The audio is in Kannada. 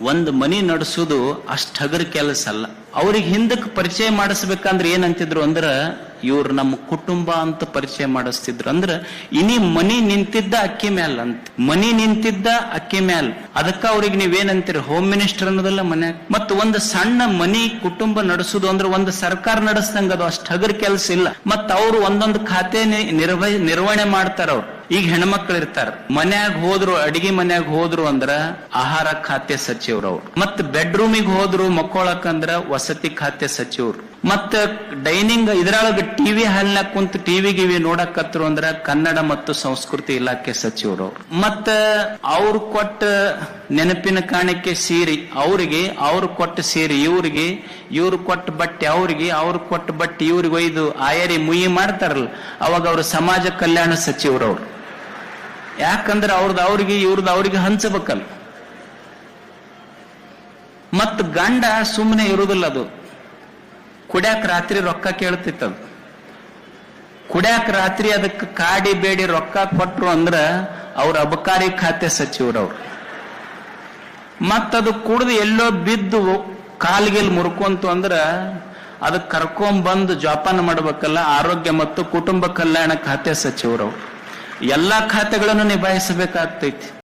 ಒಂದು ಮನಿ ನಡೆಸೋದು ಅಷ್ಟ್ ಹಗರ ಕೆಲಸ ಅಲ್ಲ. ಅವ್ರಿಗೆ ಹಿಂದಕ್ಕೆ ಪರಿಚಯ ಮಾಡಿಸ್ಬೇಕಂದ್ರೆ ಏನಂತಿದ್ರು ಅಂದ್ರ ಇವ್ರು ನಮ್ಮ ಕುಟುಂಬ ಅಂತ ಪರಿಚಯ ಮಾಡಿಸ್ತಿದ್ರು. ಅಂದ್ರ ಇನಿ ಮನಿ ನಿಂತಿದ್ದ ಅಕ್ಕಿ ಮ್ಯಾಲ ಅಂತ, ಮನಿ ನಿಂತಿದ್ದ ಅಕ್ಕಿ ಮ್ಯಾಲ. ಅದಕ್ಕ ಅವ್ರಿಗೆ ನೀವೇನಂತೀರಿ, ಹೋಮ್ ಮಿನಿಸ್ಟರ್ ಅನ್ನೋದಲ್ಲ ಮನ್ಯಾಗ. ಮತ್ತ ಒಂದು ಸಣ್ಣ ಮನಿ ಕುಟುಂಬ ನಡೆಸುದು ಅಂದ್ರೆ ಒಂದು ಸರ್ಕಾರ ನಡೆಸ್ದಂಗ ಅದು ಅಷ್ಟ್ ಹಗರ ಕೆಲಸ ಇಲ್ಲ. ಮತ್ತ ಅವ್ರು ಒಂದೊಂದು ಖಾತೆ ನಿರ್ವಹಣೆ ಮಾಡ್ತಾರ. ಅವ್ರು ಈಗ ಹೆಣ್ಮಕ್ಳು ಇರ್ತಾರ, ಮನ್ಯಾಗ ಹೋದ್ರು, ಅಡಿಗೆ ಮನ್ಯಾಗ ಹೋದ್ರು ಅಂದ್ರ ಆಹಾರ ಖಾತೆ ಸಚಿವರು ಅವ್ರು. ಮತ್ ಬೆಡ್ರೂಮಿಗೆ ಹೋದ್ರು ಮಕ್ಕೊಳಕಂದ್ರ ವಸತಿ ಖಾತೆ ಸಚಿವರು. ಮತ್ತ ಡೈನಿಂಗ್ ಇದ್ರೊಳಗ ಟಿವಿ ಹಾಲ್ನಾಗ ಕುಂತ ಟಿವಿ ಗಿವಿ ನೋಡಕತ್ರು ಅಂದ್ರ ಕನ್ನಡ ಮತ್ತು ಸಂಸ್ಕೃತಿ ಇಲಾಖೆ ಸಚಿವರು. ಮತ್ತ ಅವ್ರು ಕೊಟ್ಟ ನೆನಪಿನ ಕಾಣಿಕೆ ಸೀರೆ ಅವ್ರಿಗೆ, ಅವ್ರು ಕೊಟ್ಟ ಸೀರೆ ಇವ್ರಿಗೆ, ಇವ್ರು ಕೊಟ್ಟ ಬಟ್ಟೆ ಅವ್ರಿಗೆ, ಅವ್ರು ಕೊಟ್ಟ ಬಟ್ಟೆ ಇವ್ರಿಗೆ ಒಯ್ದು ಆಯರಿ ಮುಯಿ ಮಾಡ್ತಾರಲ್ಲ, ಅವಾಗ ಅವ್ರು ಸಮಾಜ ಕಲ್ಯಾಣ ಸಚಿವರವ್ರು. ಯಾಕಂದ್ರೆ ಅವ್ರದ್ದು ಅವ್ರಿಗೆ, ಇವ್ರದ್ದು ಅವ್ರಿಗೆ ಹಂಚಬೇಕಲ್ಲ. ಮತ್ ಗಂಡ ಸುಮ್ಮನೆ ಇರುವುದಿಲ್ಲ. ಅದು ಕುಡ್ಯಾಕ ರಾತ್ರಿ ರೊಕ್ಕ ಕೇಳ್ತಿತ್ತದು. ಕುಡ್ಯಾಕ ರಾತ್ರಿ ಅದಕ್ಕೆ ಕಾಡಿ ಬೇಡಿ ರೊಕ್ಕ ಕೊಟ್ರು ಅಂದ್ರ ಅವ್ರ ಅಬಕಾರಿ ಖಾತೆ ಸಚಿವರವ್ರು. ಮತ್ತದು ಕುಡ್ದು ಎಲ್ಲೋ ಬಿದ್ದು ಕಾಲ್ಗಿಲ್ ಮುರ್ಕೊಂತು ಅಂದ್ರ ಅದಕ್ಕೆ ಕರ್ಕೊಂಬಂದು ಜೋಪಾನ ಮಾಡ್ಬೇಕಲ್ಲ, ಆರೋಗ್ಯ ಮತ್ತು ಕುಟುಂಬ ಕಲ್ಯಾಣ ಖಾತೆ ಸಚಿವರವ್ರು. ಎಲ್ಲಾ ಖಾತೆಗಳನ್ನು ನಿಭಾಯಿಸಬೇಕಾಗ್ತೈತಿ.